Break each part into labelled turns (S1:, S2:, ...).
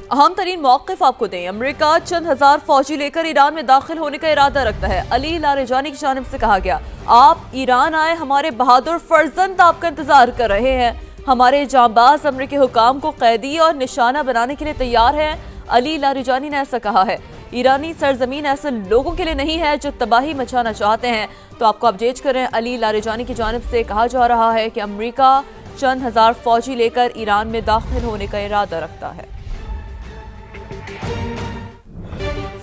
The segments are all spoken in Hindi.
S1: अहम तरीन मौक़िफ़ आपको दें। अमेरिका चंद हजार फौजी लेकर ईरान में दाखिल होने का इरादा रखता है। अली लारेजानी की जानिब से कहा गया, आप ईरान आए, हमारे बहादुर फर्जंद आपका इंतजार कर रहे हैं। हमारे जांबाज अमेरिकी हुकाम को कैदी और निशाना बनाने के लिए तैयार हैं। अली लारेजानी ने ऐसा कहा है। ईरानी सरजमीन ऐसे लोगों के लिए नहीं है जो तबाही मचाना चाहते हैं। तो आपको अपडेट कर रहे हैं, अली लारेजानी की जानिब से कहा जा रहा है कि अमेरिका चंद हजार फौजी लेकर ईरान में दाखिल होने का इरादा रखता है।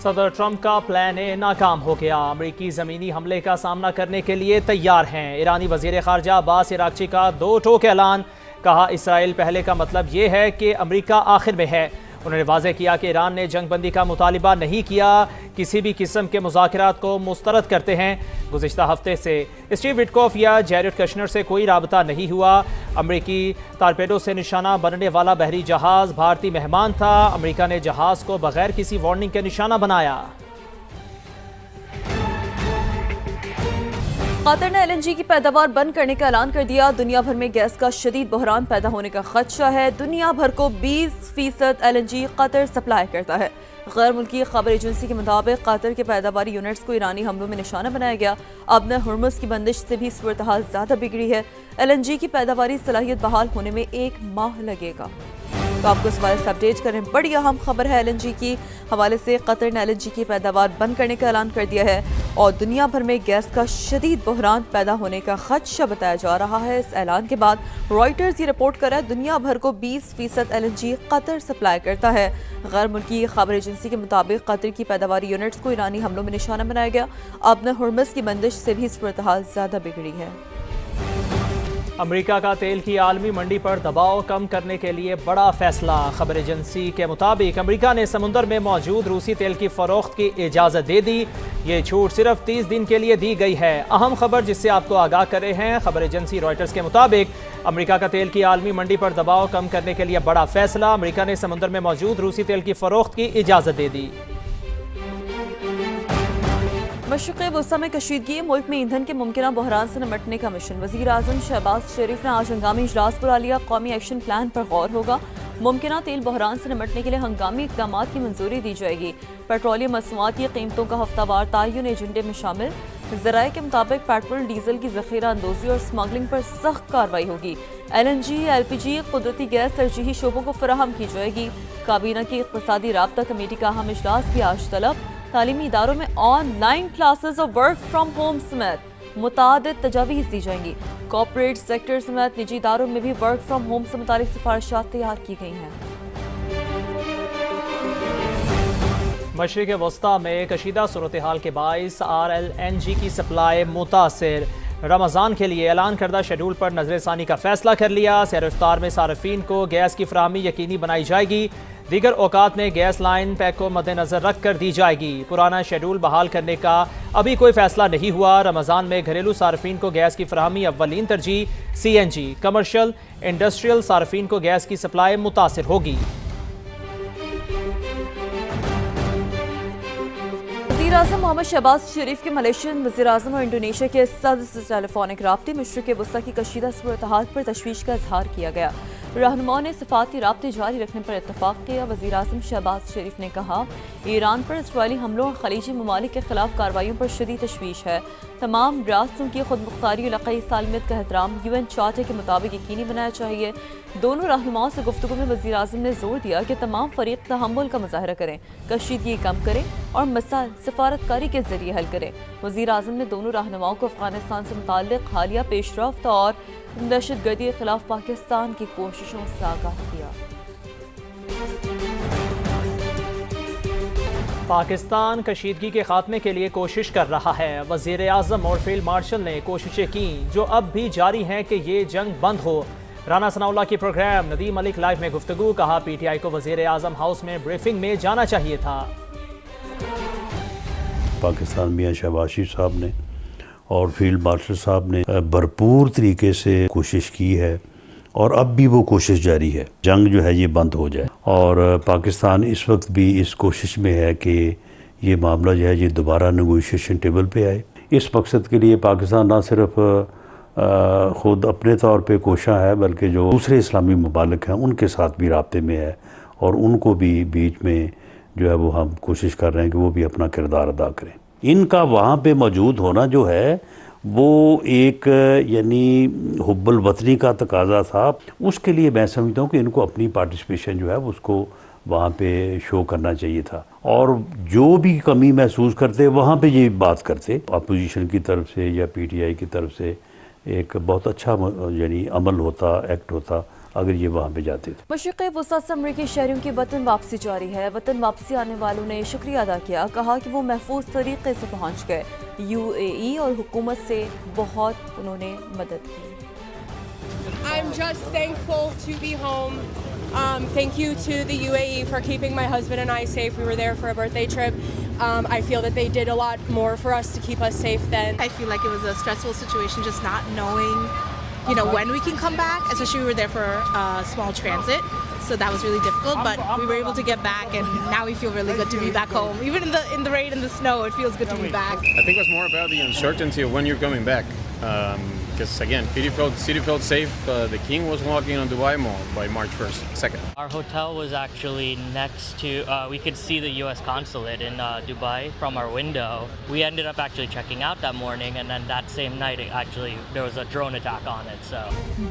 S2: सदर ट्रंप का प्लान ए नाकाम हो गया। अमरीकी ज़मीनी हमले का सामना करने के लिए तैयार हैं। ईरानी वज़ीर ख़ारजा अब्बास इराक़ची का दो टोक ऐलान। कहा, इसराइल पहले का मतलब ये है कि अमरीका आखिर में है। उन्होंने वाज़ेह किया कि ईरान ने जंग बंदी का मुतालिबा नहीं किया, किसी भी किस्म के मुज़ाकरात को मुस्तरद करते हैं। गुज़िश्ता हफ्ते से स्टीव विटकॉफ या जैरेड कश्नर से कोई राबता नहीं हुआ। अमरीकी टारपेडो से निशाना बनने वाला बहरी जहाज़ भारतीय मेहमान था। अमरीका ने जहाज़ को बगैर किसी वार्निंग के निशाना बनाया।
S1: कतर ने LNG की पैदावार बंद करने का ऐलान कर दिया। दुनिया भर में गैस का शदीद बहरान पैदा होने का खदशा है। दुनिया भर को 20% LNG कतर सप्लाई करता है। गैर मुल्की खबर एजेंसी के मुताबिक कतर के पैदावारी यूनिट्स को ईरानी हमलों में निशाना बनाया गया। अब न हुर्मुज़ की बंदिश से भी सूरत हाल ज़्यादा बिगड़ी है। LNG की पैदावारी सलाहियत बहाल होने में 1 माह लगेगा। तो आपको इस हवाले से अपडेट करें। बड़ी अहम खबर है LNG की हवाले से। कतर ने LNG की पैदावार बंद करने का ऐलान कर दिया है और दुनिया भर में गैस का शदीद बहरान पैदा होने का खदशा बताया जा रहा है। इस ऐलान के बाद रॉयटर्स ये रिपोर्ट कर रहा है, दुनिया भर को 20% LNG कतर सप्लाई करता है। गैर मुल्की खबर एजेंसी के मुताबिक कतर की पैदावारी यूनिट्स को ईरानी हमलों में निशाना बनाया गया। अब न हुर्मुज़ की बंदिश से भी सूरत हाल ज़्यादा बिगड़ी है।
S2: अमेरिका का तेल की आलमी मंडी पर दबाव कम करने के लिए बड़ा फैसला। खबर एजेंसी के मुताबिक अमेरिका ने समुद्र में मौजूद रूसी तेल की फरोख्त की इजाज़त दे दी। ये छूट सिर्फ 30 दिन के लिए दी गई है। अहम खबर जिससे आपको आगाह कर रहे हैं, खबर एजेंसी रॉयटर्स के मुताबिक अमेरिका का तेल की आलमी मंडी पर दबाव कम करने के लिए बड़ा फैसला। अमेरिका ने समुद्र में मौजूद रूसी तेल की फरोख्त की इजाज़त दे दी।
S1: मशरिक़ वस्ता में कशीदगी, मुल्क में ईंधन के मुमकिन बहरान से निपटने का मिशन। वज़ीर आज़म शहबाज शरीफ ने आज हंगामी इजलास बुला लिया। कौमी एक्शन प्लान पर गौर होगा। मुमकिन तेल बहरान से निपटने के लिए हंगामी इक़दाम की मंजूरी दी जाएगी। पेट्रोलियम मसनूआत की कीमतों का हफ्तावार तयन एजेंडे में शामिल। ज़राए के मुताबिक पेट्रोल डीजल की ज़ख़ीरा अंदोज़ी और स्मगलिंग पर सख्त कार्रवाई होगी। LNG, LPG, कुदरती गैस तरजीही शोबों को फराहम की जाएगी। काबीना की इक़्तिसादी राब्ता कमेटी का अहम इजलास भी आज तलब। तालीमी इदारों में ऑनलाइन क्लासेस और वर्क फ्राम होम समेत मुतादिद तजावीज़ दी जाएंगी। कॉर्पोरेट सेक्टर समेत निजी इदारों में भी वर्क फ्राम होम से मुतालिक सिफारिशात तैयार की गई हैं।
S2: मशरिक़ वस्ता में कशीदा सूरत हाल के बाइस RLNG की सप्लाई मुतासिर। रमज़ान के लिए ऐलान करदा शेड्यूल पर नज़रसानी का फैसला कर लिया। सहर इफ्तार में सार्फिन को गैस की फराहमी यकीनी बनाई जाएगी। दीगर औकात में गैस लाइन पैक को मद्देनजर रख कर दी जाएगी। पुराना शेड्यूल बहाल करने का अभी कोई फैसला नहीं हुआ। रमज़ान में घरेलू सार्फिन को गैस की फराहमी अव्वलीन तरजीह। CNG, कमर्शियल इंडस्ट्रियल सार्फिन को गैस की सप्लाई मुतासिर होगी।
S1: वज़ीर आज़म मोहम्मद शहबाज शरीफ के मलेशियन वज़ीर आज़म और इंडोनेशिया के सदर से टेलीफोनिक राब्ते मशरिक़ वस्ता की कशीदा सूरत हाल पर तशवीश का इजहार किया गया। रहनुमाओं ने सफारती राब्ते जारी रखने पर इत्तफाक किया। वज़ीर आज़म शहबाज शरीफ ने कहा, ईरान पर इसराइली हमलों और खलीजी ममालिक के खिलाफ कार्रवाइयों पर शदीद तशवीश है। तमाम रियासतों की खुद मुख्तारी और इलाक़ाई सालमियत का एहतराम UN चार्टर के मुताबिक यकीनी बनाना चाहिए। दोनों रहनुमाओं से गुफ्तगू में वज़ीर आज़म ने जोर दिया कि तमाम फ़रीक़ तहम्मुल का मुज़ाहरा करें, कशीदगी कम करें और मसाइल सफारतकारी के जरिए हल करें। वज़ीर आज़म ने दोनों रहनुमाओं को अफ़गानिस्तान से मुताल्लिक़ हालिया पेशरफ्त और दहशतगर्दी के खिलाफ पाकिस्तान की कोशिशों से आगाह किया।
S2: पाकिस्तान कशीदगी के खात्मे के लिए कोशिश कर रहा है। वज़ीर आज़म और फील्ड मार्शल ने कोशिशें की जो अब भी जारी हैं कि ये जंग बंद हो। राना सनाउल्लाह की प्रोग्राम नदीम मलिक लाइव में गुफ्तगू। कहा, PTI को वज़ीर आज़म हाउस में ब्रीफिंग में जाना चाहिए था।
S3: पाकिस्तान मियां शहबाज शरीफ साहब ने और फील्ड मार्शल साहब ने भरपूर तरीके से कोशिश की है और अब भी वो कोशिश जारी है, जंग जो है ये बंद हो जाए। और पाकिस्तान इस वक्त भी इस कोशिश में है कि ये मामला जो है ये दोबारा नेगोशिएशन टेबल पे आए। इस मकसद के लिए पाकिस्तान ना सिर्फ ख़ुद अपने तौर पे कोशा है बल्कि जो दूसरे इस्लामी ममालिक हैं उनके साथ भी राब्ते में है और उनको भी बीच में जो है वो हम कोशिश कर रहे हैं कि वो भी अपना किरदार अदा करें। इनका वहाँ पे मौजूद होना जो है वो एक यानी हुब्बुल वतनी का तकाजा था। उसके लिए मैं समझता हूँ कि इनको अपनी पार्टिसिपेशन जो है उसको वहाँ पे शो करना चाहिए था, और जो भी कमी महसूस करते वहाँ पे ये बात करते। अपोजिशन की तरफ से या पीटीआई की तरफ से एक बहुत अच्छा यानी अमल होता, एक्ट होता अगर ये वहाँ पे जाते थे।
S1: मशरिक़ वसत से अमरीकी शहरियों की वतन वापसी जारी है। वतन वापसी आने वालों ने शुक्रिया अदा किया, कहा कि वो महफूज तरीके से पहुँच गए। UAE और हुकूमत से बहुत उन्होंने मदद की।
S4: I'm just thankful to be home. Thank you to the UAE for keeping my husband and I safe. We were there for a birthday trip. I feel that they did a lot more for us to keep us safe then.
S5: I feel like it was a stressful situation, just not knowing, when we can come back, especially we were there for a small transit. So that was really difficult, but we were able to get back, and now we feel really good to be back home. Even in the rain and the snow, it feels good to be back.
S6: I think it was more about the uncertainty of when you're coming back. Because again, city felt safe. The king was walking on Dubai Mall by March 1st, 2nd.
S7: Our hotel was actually next to, we could see the US consulate in Dubai from our window. We ended up actually checking out that morning, and then that same night, there was a drone attack on it, so.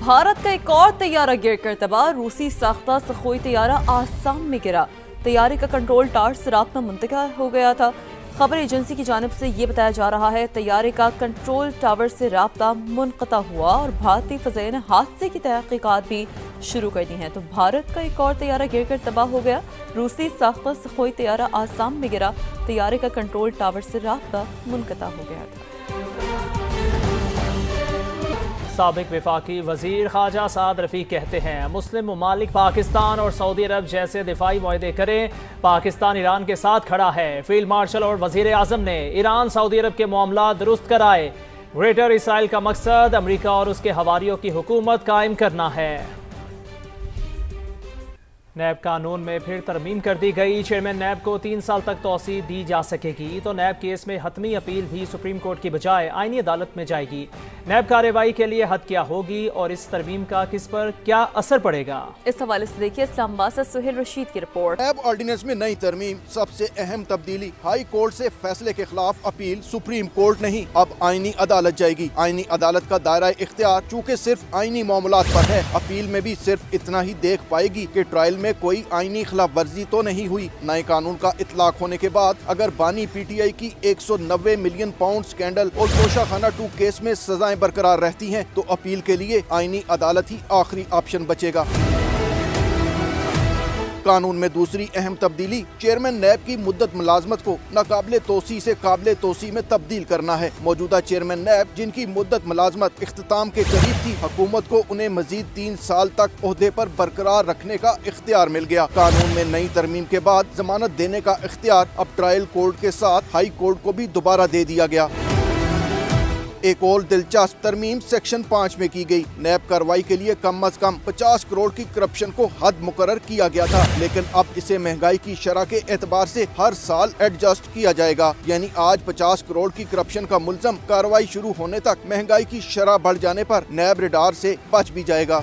S1: Bharat का एक और तैयारा गिर कर तबाह। रूसी साख्ता सखोई तैयारा आसाम में गिरा। तैयारे का कंट्रोल टावर से राब्ता मुंतक़िल हो गया था। खबर एजेंसी की जानिब से ये बताया जा रहा है तैयारे का कंट्रोल टावर से राब्ता मुनक़ता हुआ और भारतीय फ़ज़ाइया ने हादसे की तहक़ीक़ात भी शुरू कर दी हैं। तो भारत का एक और तैयारा गिरकर तबाह हो गया। रूसी साख्ता सखोई तैयारा आसाम में गिरा। तैयारे का कंट्रोल टावर से राब्ता मुनक़ता हो गया था।
S2: साबिक वफाकी वज़ीर ख्वाजा साद रफ़ीक कहते हैं मुस्लिम ममालिक पाकिस्तान और सऊदी अरब जैसे दिफाई मुआहदे करें। पाकिस्तान ईरान के साथ खड़ा है। फील्ड मार्शल और वज़ीर आज़म ने ईरान सऊदी अरब के मामला दुरुस्त कराए। ग्रेटर इसराइल का मकसद अमरीका और उसके हवारियों की हुकूमत कायम करना है। नैब कानून में फिर तरमीम कर दी गई। चेयरमैन नैब को 3 साल तक तौसीह दी जा सकेगी। तो नैब केस में हतमी अपील भी सुप्रीम कोर्ट की बजाय आईनी अदालत में जाएगी। नैब कार्रवाई के लिए हद क्या होगी और इस तरमीम का किस पर क्या असर पड़ेगा,
S1: इस हवाले से देखिए इस्लामाबाद से सुहेल रशीद की रिपोर्ट।
S8: नैब ऑर्डिनेंस में नई तरमीम, सबसे अहम तब्दीली, हाई कोर्ट से फैसले के खिलाफ अपील सुप्रीम कोर्ट नहीं, अब आईनी अदालत जाएगी। आईनी अदालत का दायरा इख्तियार चूँकि सिर्फ आईनी मामलात पर है, अपील में भी सिर्फ इतना ही देख पाएगी कि ट्रायल में कोई आईनी खिलाफ वर्जी तो नहीं हुई। नए कानून का इतलाक होने के बाद अगर बानी PTI की 190 मिलियन पाउंड स्कैंडल और तोशाखाना 2 केस में सजाएं बरकरार रहती हैं, तो अपील के लिए आईनी अदालत ही आखिरी ऑप्शन बचेगा। कानून में दूसरी अहम तब्दीली, चेयरमैन नैब की मुद्दत मुलाजमत को नाकाबिले तोसी से काबिले तोसी में तब्दील करना है। मौजूदा चेयरमैन नैब जिनकी मुद्दत मुलाजमत इख्तिताम के करीब थी, हुकूमत को उन्हें मजीद 3 साल तक ओहदे पर बरकरार रखने का इख्तियार मिल गया। कानून में नई तरमीम के बाद जमानत देने का इख्तियार अब ट्रायल कोर्ट के साथ हाई कोर्ट को भी दोबारा दे दिया गया। एक और दिलचस्प तरमीम सेक्शन 5 में की गई। नैब कार्रवाई के लिए कम अज कम 50 करोड़ की करप्शन को हद मुकर्रर किया गया था, लेकिन अब इसे महंगाई की शरह के एतबार से हर साल एडजस्ट किया जाएगा। यानी आज 50 करोड़ की करप्शन का मुल्ज़म कार्रवाई शुरू होने तक महंगाई की शरह बढ़ जाने पर नैब रिडार से बच भी जाएगा।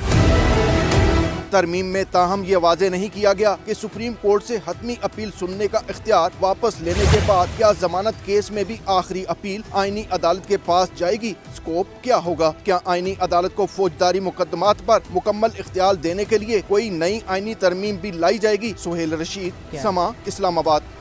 S8: तरमीम में ताहम ये वाजे नहीं किया गया कि सुप्रीम कोर्ट से हतमी अपील सुनने का इख्तियार वापस लेने के बाद क्या जमानत केस में भी आखिरी अपील आईनी अदालत के पास जाएगी। स्कोप क्या होगा? क्या आईनी अदालत को फौजदारी मुकदमात पर मुकम्मल इख्तियार देने के लिए कोई नई आईनी तरमीम भी लाई जाएगी? सुहेल रशीद, समा, इस्लामाबाद।